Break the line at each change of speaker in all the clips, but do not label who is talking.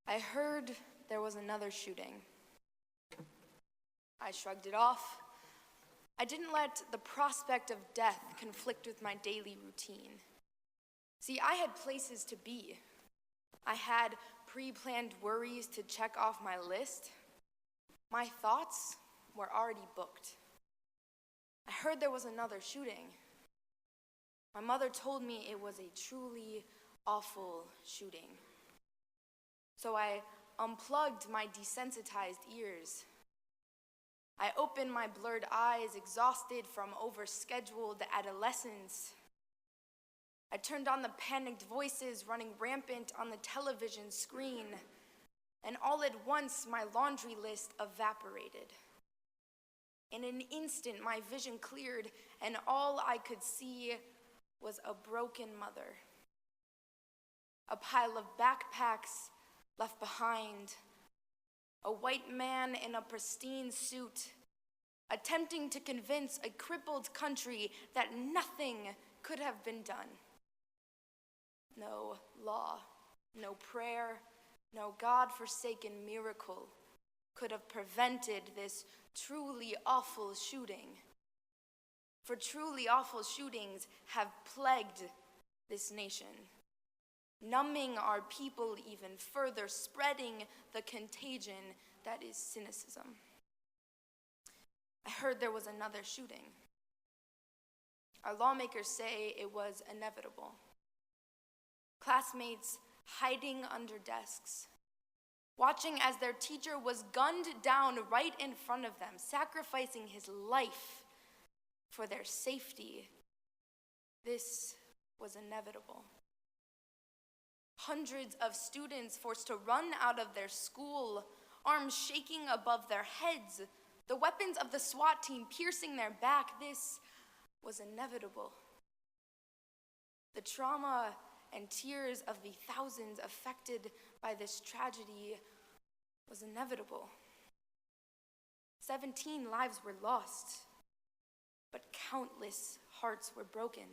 I heard there was another shooting. I shrugged it off. I didn't let the prospect of death conflict with my daily routine. See, I had places to be. I had pre-planned worries to check off my list. My thoughts were already booked. I heard there was another shooting. My mother told me it was a truly awful shooting. So I unplugged my desensitized ears. I opened my blurred eyes, exhausted from overscheduled adolescence. I turned on the panicked voices running rampant on the television screen, and all at once my laundry list evaporated. In an instant, my vision cleared, and all I could see was a broken mother. A pile of backpacks left behind, a white man in a pristine suit, attempting to convince a crippled country that nothing could have been done. No law, no prayer, no God-forsaken miracle could have prevented this truly awful shooting. For truly awful shootings have plagued this nation, numbing our people even further, spreading the contagion that is cynicism. I heard there was another shooting. Our lawmakers say it was inevitable. Classmates hiding under desks, watching as their teacher was gunned down right in front of them, sacrificing his life for their safety. This was inevitable. Hundreds of students forced to run out of their school, arms shaking above their heads, the weapons of the SWAT team piercing their back. This was inevitable. The trauma and tears of the thousands affected by this tragedy was inevitable. 17 lives were lost, but countless hearts were broken.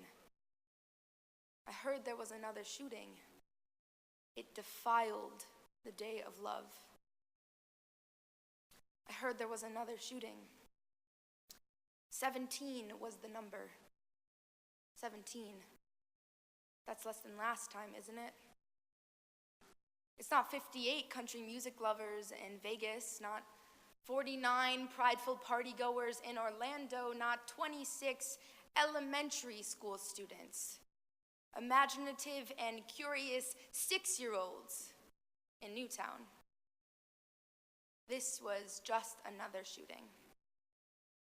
I heard there was another shooting. It defiled the day of love. I heard there was another shooting. 17 was the number. 17. That's less than last time, isn't it? It's not 58 country music lovers in Vegas, not 49 prideful partygoers in Orlando, not 26 elementary school students, imaginative and curious 6-year-olds in Newtown. This was just another shooting.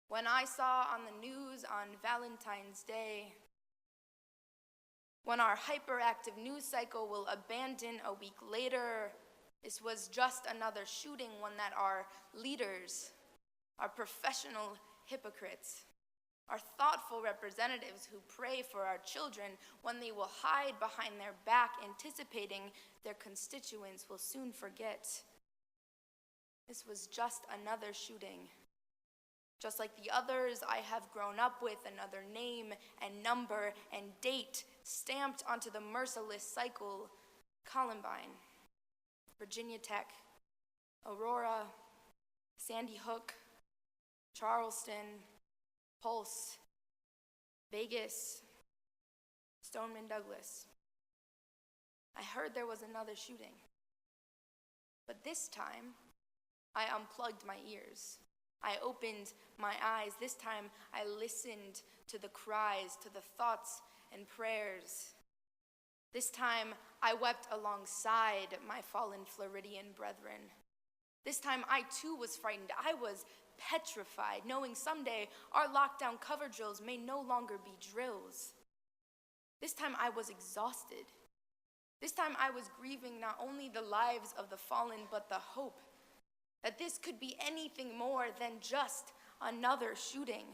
When I saw on the news on Valentine's Day, when our hyperactive news cycle will abandon a week later, this was just another shooting, one that our leaders, our professional hypocrites, our thoughtful representatives who pray for our children, when they will hide behind their back, anticipating their constituents will soon forget. This was just another shooting. Just like the others I have grown up with, another name and number and date stamped onto the merciless cycle: Columbine, Virginia Tech, Aurora, Sandy Hook, Charleston, Pulse, Vegas, Stoneman Douglas. I heard there was another shooting. But this time, I unplugged my ears. I opened my eyes. This time, I listened to the cries, to the thoughts and prayers. This time, I wept alongside my fallen Floridian brethren. This time, I too was frightened. I was petrified, knowing someday our lockdown cover drills may no longer be drills. This time, I was exhausted. This time, I was grieving not only the lives of the fallen, but the hope that this could be anything more than just another shooting.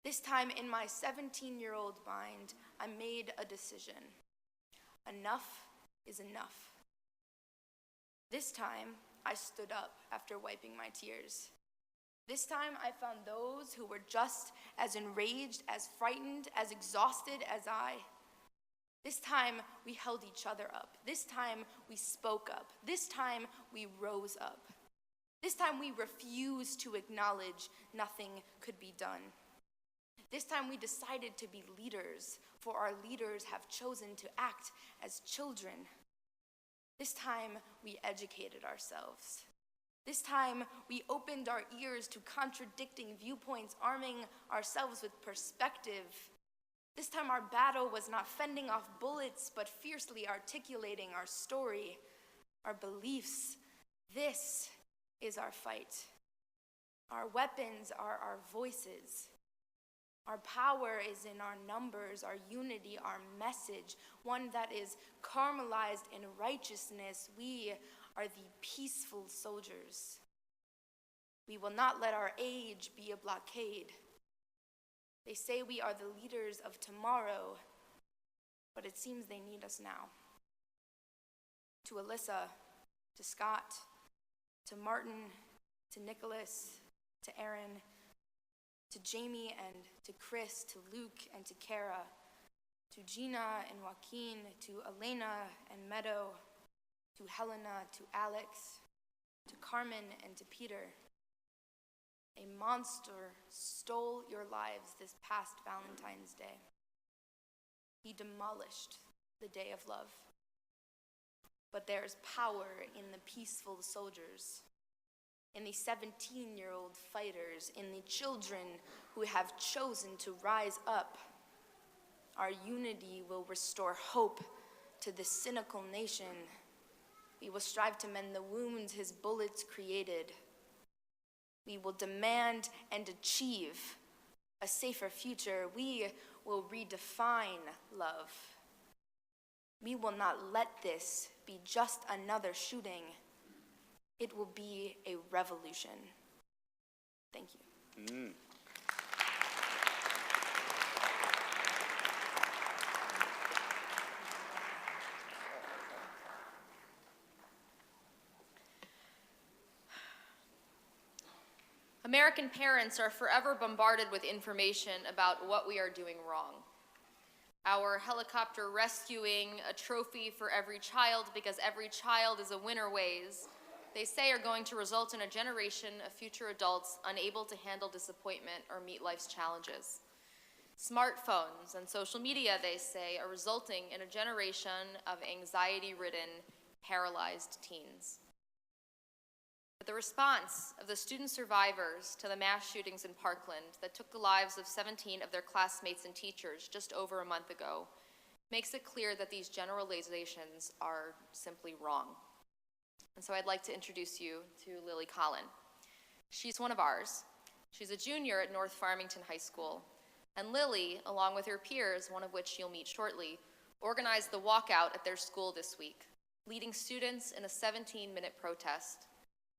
This time, in my 17-year-old mind, I made a decision. Enough is enough. This time, I stood up after wiping my tears. This time, I found those who were just as enraged, as frightened, as exhausted as I. This time we held each other up. This time we spoke up. This time we rose up. This time we refused to acknowledge nothing could be done. This time we decided to be leaders, for our leaders have chosen to act as children. This time we educated ourselves. This time we opened our ears to contradicting viewpoints, arming ourselves with perspective. This time our battle was not fending off bullets, but fiercely articulating our story, our beliefs. This is our fight. Our weapons are our voices. Our power is in our numbers, our unity, our message, one that is caramelized in righteousness. We are the peaceful soldiers. We will not let our age be a blockade. They say we are the leaders of tomorrow, but it seems they need us now. To Alyssa, to Scott, to Martin, to Nicholas, to Aaron, to Jamie and to Chris, to Luke and to Kara, to Gina and Joaquin, to Elena and Meadow, to Helena, to Alex, to Carmen and to Peter. A monster stole your lives this past Valentine's Day. He demolished the day of love. But there's power in the peaceful soldiers, in the 17-year-old fighters, in the children who have chosen to rise up. Our unity will restore hope to the cynical nation. We will strive to mend the wounds his bullets created. We will demand and achieve a safer future. We will redefine love. We will not let this be just another shooting. It will be a revolution. Thank you.
American parents are forever bombarded with information about what we are doing wrong. Our helicopter rescuing a trophy for every child because every child is a winner ways, they say, are going to result in a generation of future adults unable to handle disappointment or meet life's challenges. Smartphones and social media, they say, are resulting in a generation of anxiety-ridden, paralyzed teens. But the response of the student survivors to the mass shootings in Parkland that took the lives of 17 of their classmates and teachers just over a month ago makes it clear that these generalizations are simply wrong. And so I'd like to introduce you to Lily Collin. She's one of ours. She's a junior at North Farmington High School. And Lily, along with her peers, one of which you'll meet shortly, organized the walkout at their school this week, leading students in a 17-minute protest,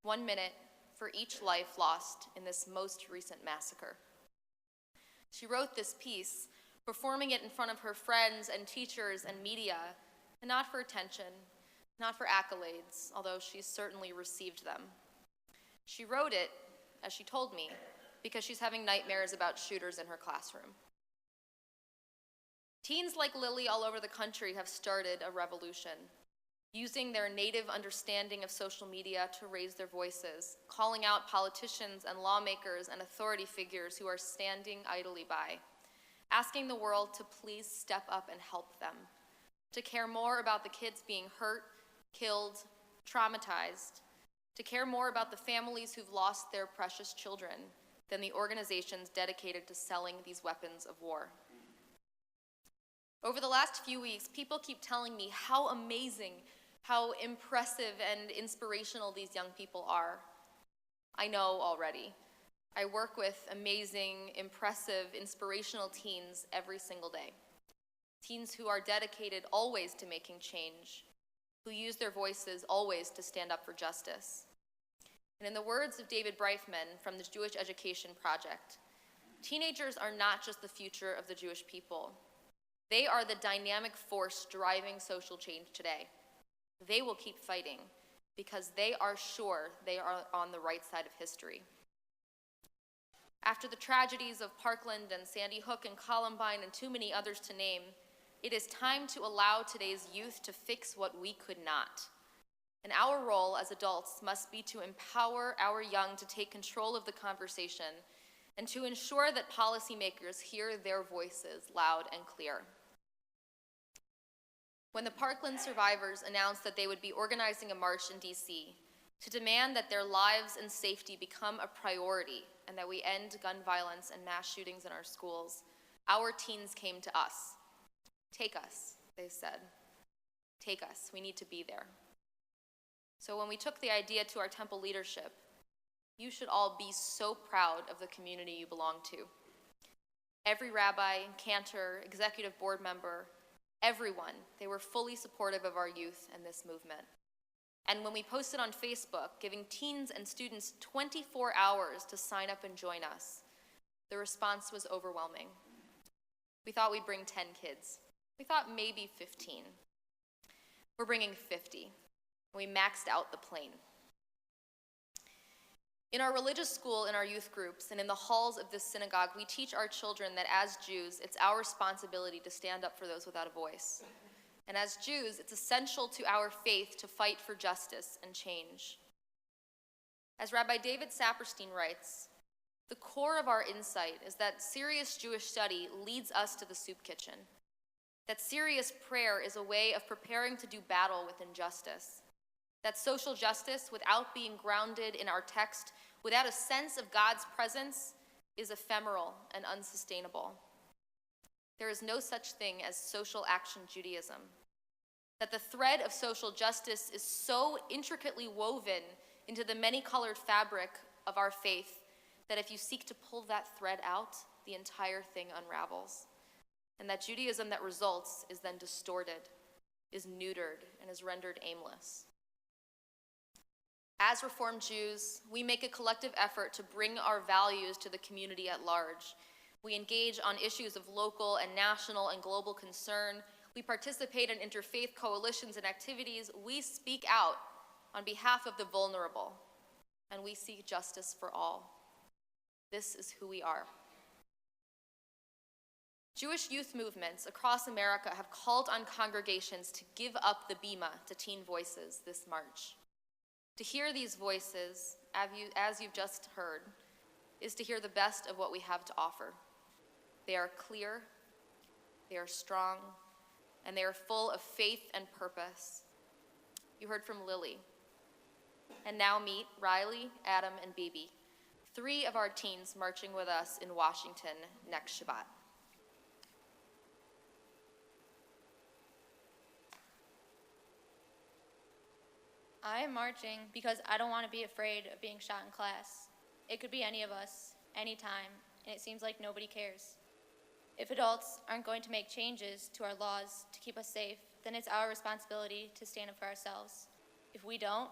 1 minute for each life lost in this most recent massacre. She wrote this piece, performing it in front of her friends and teachers and media, and not for attention, not for accolades, although she certainly received them. She wrote it, as she told me, because she's having nightmares about shooters in her classroom. Teens like Lily all over the country have started a revolution, using their native understanding of social media to raise their voices, calling out politicians and lawmakers and authority figures who are standing idly by, asking the world to please step up and help them, to care more about the kids being hurt, killed, traumatized, to care more about the families who've lost their precious children than the organizations dedicated to selling these weapons of war. Over the last few weeks, people keep telling me how amazing, how impressive and inspirational these young people are. I know already. I work with amazing, impressive, inspirational teens every single day. Teens who are dedicated always to making change, who use their voices always to stand up for justice. And in the words of David Breifman from the Jewish Education Project, teenagers are not just the future of the Jewish people. They are the dynamic force driving social change today. They will keep fighting because they are sure they are on the right side of history. After the tragedies of Parkland and Sandy Hook and Columbine and too many others to name, It is time to allow today's youth to fix what we could not. And our role as adults must be to empower our young to take control of the conversation and to ensure that policymakers hear their voices loud and clear. When the Parkland survivors announced that they would be organizing a march in DC to demand that their lives and safety become a priority and that we end gun violence and mass shootings in our schools, our teens came to us. Take us, they said. Take us, we need to be there. So when we took the idea to our temple leadership, you should all be so proud of the community you belong to. Every rabbi, cantor, executive board member, everyone, they were fully supportive of our youth and this movement. And when we posted on Facebook, giving teens and students 24 hours to sign up and join us, the response was overwhelming. We thought we'd bring 10 kids. We thought maybe 15. We're bringing 50. We maxed out the plane. In our religious school, in our youth groups, and in the halls of this synagogue, we teach our children that as Jews, it's our responsibility to stand up for those without a voice. And as Jews, it's essential to our faith to fight for justice and change. As Rabbi David Saperstein writes, the core of our insight is that serious Jewish study leads us to the soup kitchen, that serious prayer is a way of preparing to do battle with injustice, that social justice, without being grounded in our text, without a sense of God's presence, is ephemeral and unsustainable. There is no such thing as social action Judaism, that the thread of social justice is so intricately woven into the many-colored fabric of our faith that if you seek to pull that thread out, the entire thing unravels. And that Judaism that results is then distorted, is neutered, and is rendered aimless. As Reformed Jews, we make a collective effort to bring our values to the community at large. We engage on issues of local and national and global concern. We participate in interfaith coalitions and activities. We speak out on behalf of the vulnerable, and we seek justice for all. This is who we are. Jewish youth movements across America have called on congregations to give up the bima to teen voices this March. To hear these voices, as you've just heard, is to hear the best of what we have to offer. They are clear, they are strong, and they are full of faith and purpose. You heard from Lily. And now meet Riley, Adam, and Bibi, 3 of our teens marching with us in Washington next Shabbat.
I am marching because I don't want to be afraid of being shot in class. It could be any of us, anytime, and it seems like nobody cares. If adults aren't going to make changes to our laws to keep us safe, then it's our responsibility to stand up for ourselves. If we don't,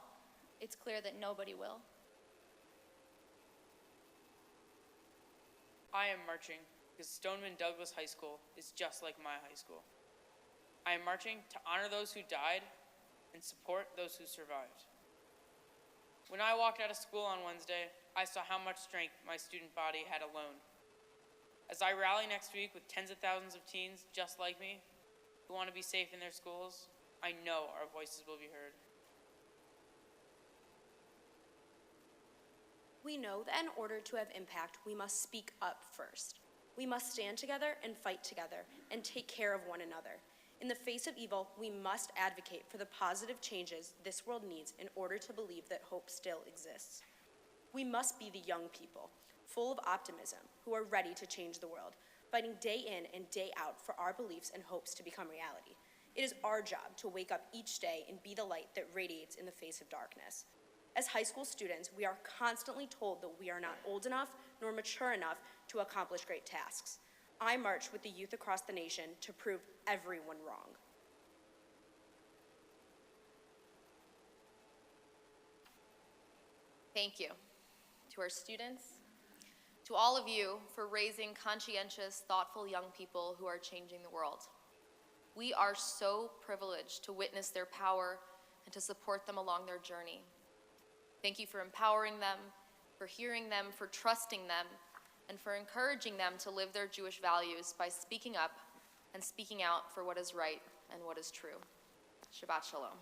it's clear that nobody will.
I am marching because Stoneman Douglas High School is just like my high school. I am marching to honor those who died and support those who survived. When I walked out of school on Wednesday, I saw how much strength my student body had alone. As I rally next week with tens of thousands of teens just like me, who want to be safe in their schools, I know our voices will be heard.
We know that in order to have impact, we must speak up first. We must stand together and fight together and take care of one another. In the face of evil, we must advocate for the positive changes this world needs in order to believe that hope still exists. We must be the young people, full of optimism, who are ready to change the world, fighting day in and day out for our beliefs and hopes to become reality. It is our job to wake up each day and be the light that radiates in the face of darkness. As high school students, we are constantly told that we are not old enough nor mature enough to accomplish great tasks. I march with the youth across the nation to prove everyone wrong.
Thank you to our students, to all of you for raising conscientious, thoughtful young people who are changing the world. We are so privileged to witness their power and to support them along their journey. Thank you for empowering them, for hearing them, for trusting them, and for encouraging them to live their Jewish values by speaking up and speaking out for what is right and what is true. Shabbat Shalom.